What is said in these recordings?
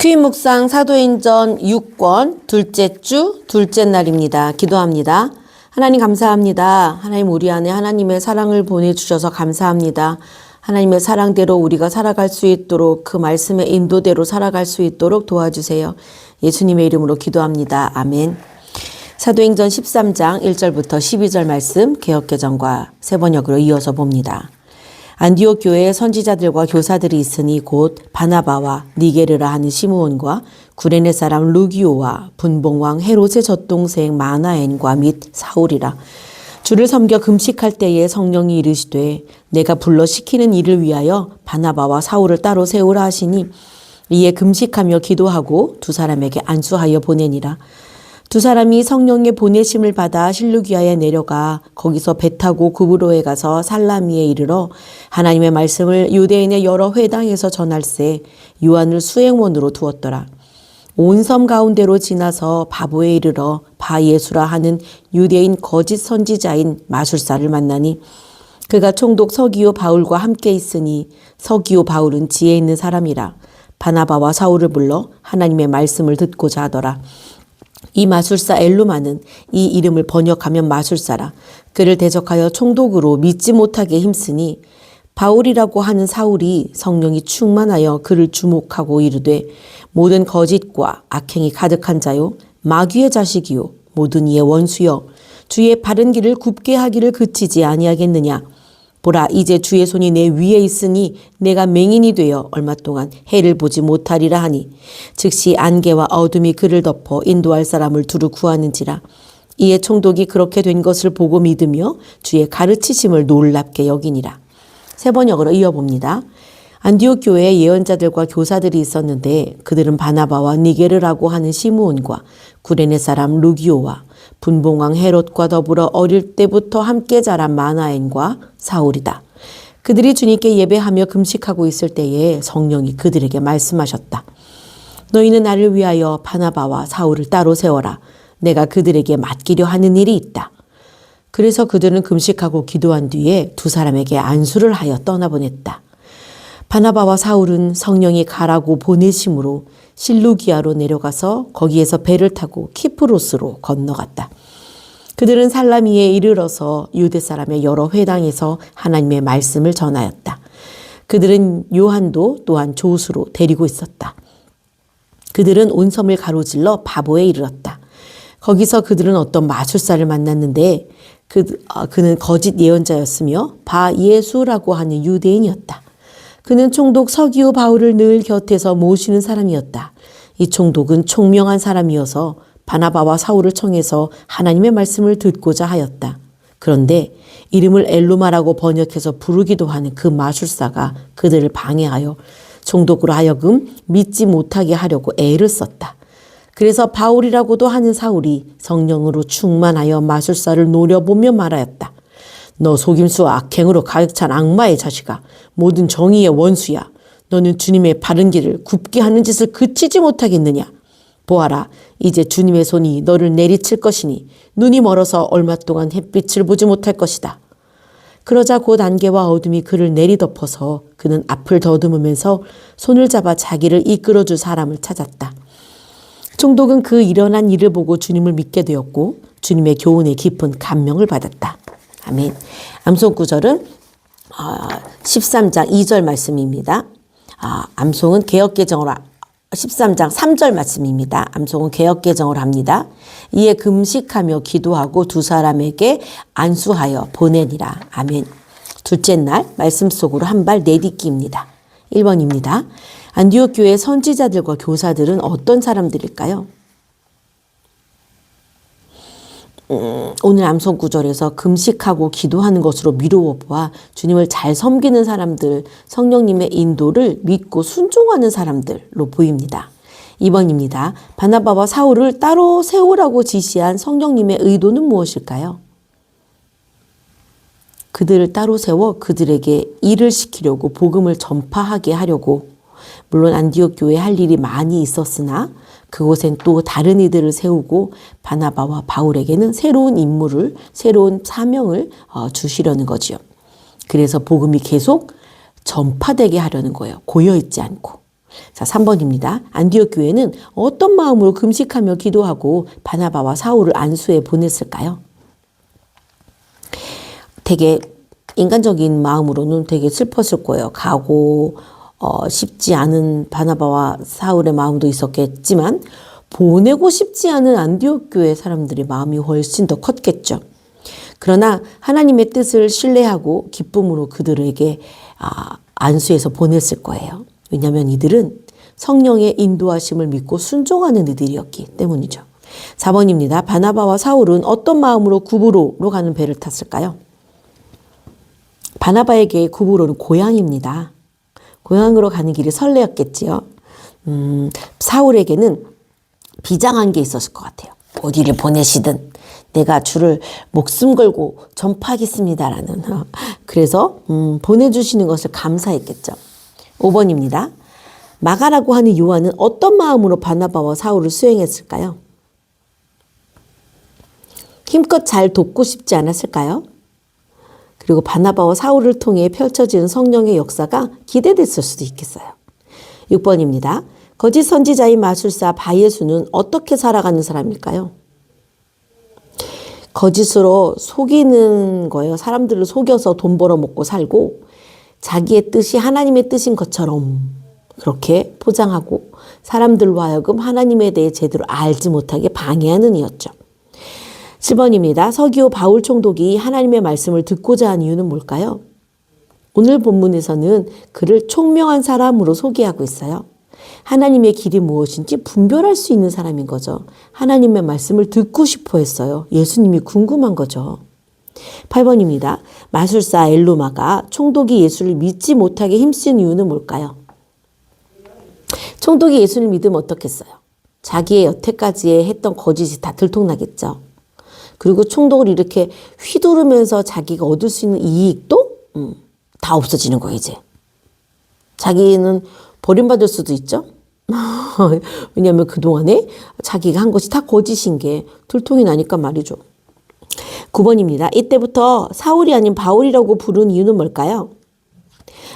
퀴인 묵상 사도행전 6권 둘째 주 둘째 날입니다. 기도합니다. 하나님 감사합니다. 하나님 우리 안에 하나님의 사랑을 보내주셔서 감사합니다. 하나님의 사랑대로 우리가 살아갈 수 있도록 그 말씀의 인도대로 살아갈 수 있도록 도와주세요. 예수님의 이름으로 기도합니다. 아멘. 사도행전 13장 1절부터 12절 말씀 개역개정과 세번역으로 이어서 봅니다. 안디옥 교회에 선지자들과 교사들이 있으니 곧 바나바와 니게르라 하는 시므온과 구레네 사람 루기오와 분봉왕 헤롯의 젖동생 마나엔과 및 사울이라. 주를 섬겨 금식할 때에 성령이 이르시되 내가 불러 시키는 일을 위하여 바나바와 사울을 따로 세우라 하시니 이에 금식하며 기도하고 두 사람에게 안수하여 보내니라. 두 사람이 성령의 보내심을 받아 실루기아에 내려가 거기서 배 타고 구브로에 가서 살라미에 이르러 하나님의 말씀을 유대인의 여러 회당에서 전할세 요한을 수행원으로 두었더라. 온 섬 가운데로 지나서 바보에 이르러 바예수라 하는 유대인 거짓 선지자인 마술사를 만나니 그가 총독 서기오 바울과 함께 있으니 서기오 바울은 지혜 있는 사람이라. 바나바와 사울을 불러 하나님의 말씀을 듣고자 하더라. 이 마술사 엘루마는 이 이름을 번역하면 마술사라. 그를 대적하여 총독으로 믿지 못하게 힘쓰니 바울이라고 하는 사울이 성령이 충만하여 그를 주목하고 이르되 모든 거짓과 악행이 가득한 자요 마귀의 자식이요 모든 이의 원수여 주의 바른 길을 굽게 하기를 그치지 아니하겠느냐. 보라 이제 주의 손이 내 위에 있으니 내가 맹인이 되어 얼마 동안 해를 보지 못하리라 하니 즉시 안개와 어둠이 그를 덮어 인도할 사람을 두루 구하는지라. 이에 총독이 그렇게 된 것을 보고 믿으며 주의 가르치심을 놀랍게 여기니라. 세번역으로 이어봅니다. 안디옥 교회에 예언자들과 교사들이 있었는데 그들은 바나바와 니게르라고 하는 시므온과 구레네 사람 루기오와 분봉왕 헤롯과 더불어 어릴 때부터 함께 자란 마나엔과 사울이다. 그들이 주님께 예배하며 금식하고 있을 때에 성령이 그들에게 말씀하셨다. 너희는 나를 위하여 바나바와 사울을 따로 세워라. 내가 그들에게 맡기려 하는 일이 있다. 그래서 그들은 금식하고 기도한 뒤에 두 사람에게 안수를 하여 떠나보냈다. 바나바와 사울은 성령이 가라고 보내심으로 실루기아로 내려가서 거기에서 배를 타고 키프로스로 건너갔다. 그들은 살라미에 이르러서 유대 사람의 여러 회당에서 하나님의 말씀을 전하였다. 그들은 요한도 또한 조수로 데리고 있었다. 그들은 온 섬을 가로질러 바보에 이르렀다. 거기서 그들은 어떤 마술사를 만났는데 그는 거짓 예언자였으며 바예수라고 하는 유대인이었다. 그는 총독 서기오 바울을 늘 곁에서 모시는 사람이었다. 이 총독은 총명한 사람이어서 바나바와 사울을 청해서 하나님의 말씀을 듣고자 하였다. 그런데 이름을 엘루마라고 번역해서 부르기도 하는 그 마술사가 그들을 방해하여 총독으로 하여금 믿지 못하게 하려고 애를 썼다. 그래서 바울이라고도 하는 사울이 성령으로 충만하여 마술사를 노려보며 말하였다. 너 속임수와 악행으로 가득 찬 악마의 자식아, 모든 정의의 원수야. 너는 주님의 바른 길을 굽게 하는 짓을 그치지 못하겠느냐. 보아라, 이제 주님의 손이 너를 내리칠 것이니 눈이 멀어서 얼마 동안 햇빛을 보지 못할 것이다. 그러자 곧 안개와 어둠이 그를 내리덮어서 그는 앞을 더듬으면서 손을 잡아 자기를 이끌어줄 사람을 찾았다. 총독은 그 일어난 일을 보고 주님을 믿게 되었고 주님의 교훈에 깊은 감명을 받았다. 아멘. 암송 구절은 13장 2절 말씀입니다. 암송은 개역개정으로 13장 3절 말씀입니다. 암송은 개역개정을 합니다. 이에 금식하며 기도하고 두 사람에게 안수하여 보내니라. 아멘. 둘째 날 말씀 속으로 한 발 내딛기입니다. 1번입니다. 안디옥 교회 선지자들과 교사들은 어떤 사람들일까요? 오늘 암송 구절에서 금식하고 기도하는 것으로 미루어 보아 주님을 잘 섬기는 사람들, 성령님의 인도를 믿고 순종하는 사람들로 보입니다. 2번입니다. 바나바와 사울을 따로 세우라고 지시한 성령님의 의도는 무엇일까요? 그들을 따로 세워 그들에게 일을 시키려고 복음을 전파하게 하려고. 물론 안디옥 교회에 할 일이 많이 있었으나 그곳엔 또 다른 이들을 세우고 바나바와 바울에게는 새로운 임무를, 새로운 사명을 주시려는 거지요. 그래서 복음이 계속 전파되게 하려는 거예요. 고여있지 않고. 자, 3번입니다. 안디옥 교회는 어떤 마음으로 금식하며 기도하고 바나바와 사울을 안수해 보냈을까요? 되게 인간적인 마음으로는 되게 슬펐을 거예요. 가고 싶지 않은 바나바와 사울의 마음도 있었겠지만 보내고 싶지 않은 안디옥 교회 사람들의 마음이 훨씬 더 컸겠죠. 그러나 하나님의 뜻을 신뢰하고 기쁨으로 그들에게 안수해서 보냈을 거예요. 왜냐하면 이들은 성령의 인도하심을 믿고 순종하는 이들이었기 때문이죠. 4번입니다. 바나바와 사울은 어떤 마음으로 구브로로 가는 배를 탔을까요? 바나바에게 구브로는 고향입니다. 고향으로 가는 길이 설레었겠지요. 사울에게는 비장한 게 있었을 것 같아요. 어디를 보내시든 내가 주를 목숨 걸고 전파하겠습니다라는. 그래서 보내주시는 것을 감사했겠죠. 5번입니다. 마가라고 하는 요한은 어떤 마음으로 바나바와 사울을 수행했을까요? 힘껏 잘 돕고 싶지 않았을까요? 그리고 바나바와 사울을 통해 펼쳐지는 성령의 역사가 기대됐을 수도 있겠어요. 6번입니다. 거짓 선지자인 마술사 바예수는 어떻게 살아가는 사람일까요? 거짓으로 속이는 거예요. 사람들을 속여서 돈 벌어먹고 살고 자기의 뜻이 하나님의 뜻인 것처럼 그렇게 포장하고 사람들로 하여금 하나님에 대해 제대로 알지 못하게 방해하는 이였죠. 7번입니다. 서기오 바울 총독이 하나님의 말씀을 듣고자 한 이유는 뭘까요? 오늘 본문에서는 그를 총명한 사람으로 소개하고 있어요. 하나님의 길이 무엇인지 분별할 수 있는 사람인 거죠. 하나님의 말씀을 듣고 싶어 했어요. 예수님이 궁금한 거죠. 8번입니다. 마술사 엘루마가 총독이 예수를 믿지 못하게 힘쓴 이유는 뭘까요? 총독이 예수를 믿으면 어떻겠어요? 자기의 여태까지 했던 거짓이 다 들통나겠죠. 그리고 총독을 이렇게 휘두르면서 자기가 얻을 수 있는 이익도 다 없어지는 거예요, 이제. 자기는 버림받을 수도 있죠. 왜냐하면 그동안에 자기가 한 것이 다 거짓인 게 들통이 나니까 말이죠. 9번입니다. 이때부터 사울이 아닌 바울이라고 부른 이유는 뭘까요?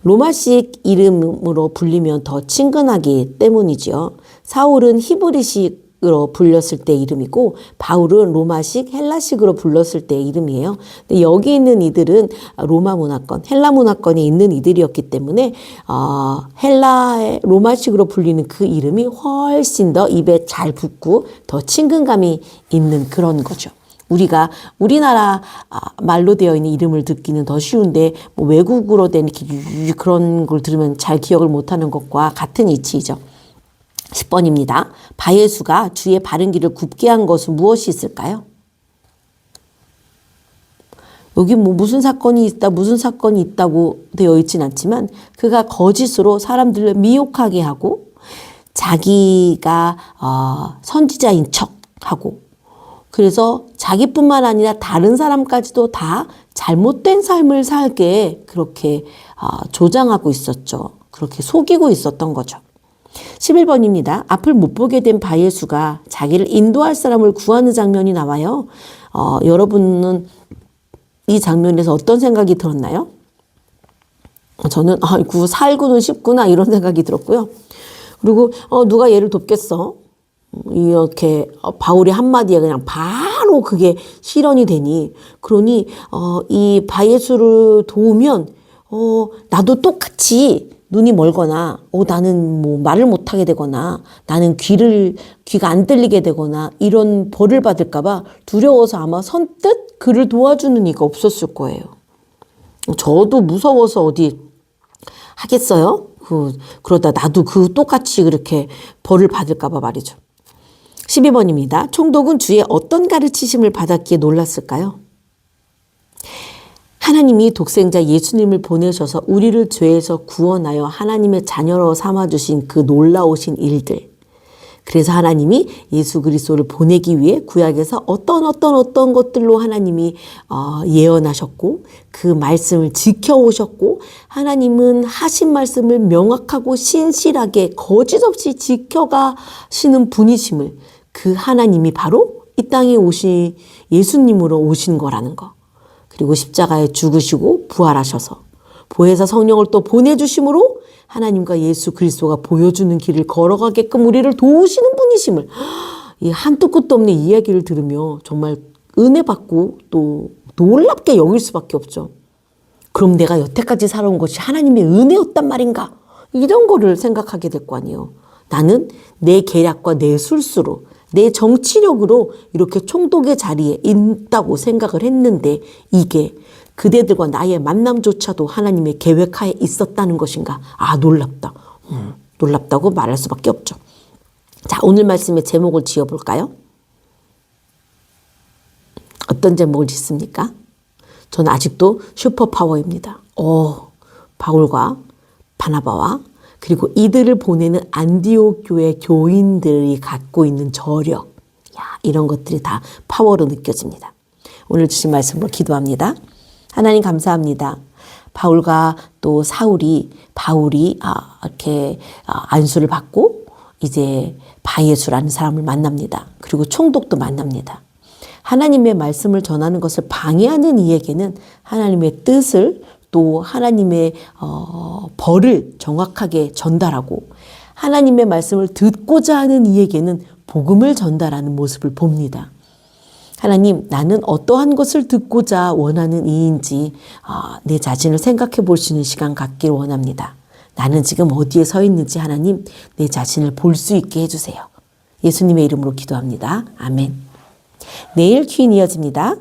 로마식 이름으로 불리면 더 친근하기 때문이죠. 사울은 히브리식으로 불렸을 때 이름이고 바울은 로마식 헬라식으로 불렀을 때 이름이에요. 근데 여기 있는 이들은 로마 문화권, 헬라 문화권에 있는 이들이었기 때문에 헬라의 로마식으로 불리는 그 이름이 훨씬 더 입에 잘 붙고 더 친근감이 있는 그런 거죠. 우리가 우리나라 말로 되어 있는 이름을 듣기는 더 쉬운데 뭐 외국으로 된 그런 걸 들으면 잘 기억을 못하는 것과 같은 이치이죠. 10번입니다. 바예수가 주의 바른 길을 굽게 한 것은 무엇이 있을까요? 여기 뭐 무슨 사건이 있다 무슨 사건이 있다고 되어 있진 않지만 그가 거짓으로 사람들을 미혹하게 하고 자기가 선지자인 척하고 그래서 자기뿐만 아니라 다른 사람까지도 다 잘못된 삶을 살게 그렇게 조장하고 있었죠. 그렇게 속이고 있었던 거죠. 11번입니다. 앞을 못 보게 된 바예수가 자기를 인도할 사람을 구하는 장면이 나와요. 여러분은 이 장면에서 어떤 생각이 들었나요? 저는 아이고 살고는 싶구나 이런 생각이 들었고요. 그리고 누가 얘를 돕겠어? 이렇게 바울의 한마디에 그냥 바로 그게 실현이 되니 그러니 이 바예수를 도우면 나도 똑같이 눈이 멀거나 나는 뭐 말을 못하게 되거나 나는 귀가 안 들리게 되거나 이런 벌을 받을까 봐 두려워서 아마 선뜻 그를 도와주는 이가 없었을 거예요. 저도 무서워서 어디 하겠어요? 그러다 나도 똑같이 그렇게 벌을 받을까 봐 말이죠. 12번입니다. 총독은 주의 어떤 가르치심을 받았기에 놀랐을까요? 하나님이 독생자 예수님을 보내셔서 우리를 죄에서 구원하여 하나님의 자녀로 삼아주신 그 놀라우신 일들. 그래서 하나님이 예수 그리스도를 보내기 위해 구약에서 어떤 것들로 하나님이 예언하셨고 그 말씀을 지켜오셨고 하나님은 하신 말씀을 명확하고 신실하게 거짓 없이 지켜가시는 분이심을 그 하나님이 바로 이 땅에 오신 예수님으로 오신 거라는 거. 그리고 십자가에 죽으시고 부활하셔서 보혜사 성령을 또 보내주심으로 하나님과 예수 그리스도가 보여주는 길을 걸어가게끔 우리를 도우시는 분이심을 이 한도 끝도 없는 이야기를 들으며 정말 은혜 받고 또 놀랍게 여길 수밖에 없죠. 그럼 내가 여태까지 살아온 것이 하나님의 은혜였단 말인가? 이런 거를 생각하게 될 거 아니에요. 나는 내 계략과 내 술수로 내 정치력으로 이렇게 총독의 자리에 있다고 생각을 했는데 이게 그대들과 나의 만남조차도 하나님의 계획하에 있었다는 것인가? 아, 놀랍다. 놀랍다고 말할 수밖에 없죠. 자, 오늘 말씀의 제목을 지어볼까요? 어떤 제목을 짓습니까? 저는 아직도 슈퍼파워입니다. 바울과 바나바와 그리고 이들을 보내는 안디옥 교회 교인들이 갖고 있는 저력, 이런 것들이 다 파워로 느껴집니다. 오늘 주신 말씀으로 기도합니다. 하나님 감사합니다. 바울과 또 바울이 이렇게 안수를 받고 이제 바예수라는 사람을 만납니다. 그리고 총독도 만납니다. 하나님의 말씀을 전하는 것을 방해하는 이에게는 하나님의 뜻을 또 하나님의 벌을 정확하게 전달하고 하나님의 말씀을 듣고자 하는 이에게는 복음을 전달하는 모습을 봅니다. 하나님, 나는 어떠한 것을 듣고자 원하는 이인지 내 자신을 생각해 볼 수 있는 시간 갖길 원합니다. 나는 지금 어디에 서 있는지 하나님 내 자신을 볼 수 있게 해주세요. 예수님의 이름으로 기도합니다. 아멘. 내일 큐인 이어집니다.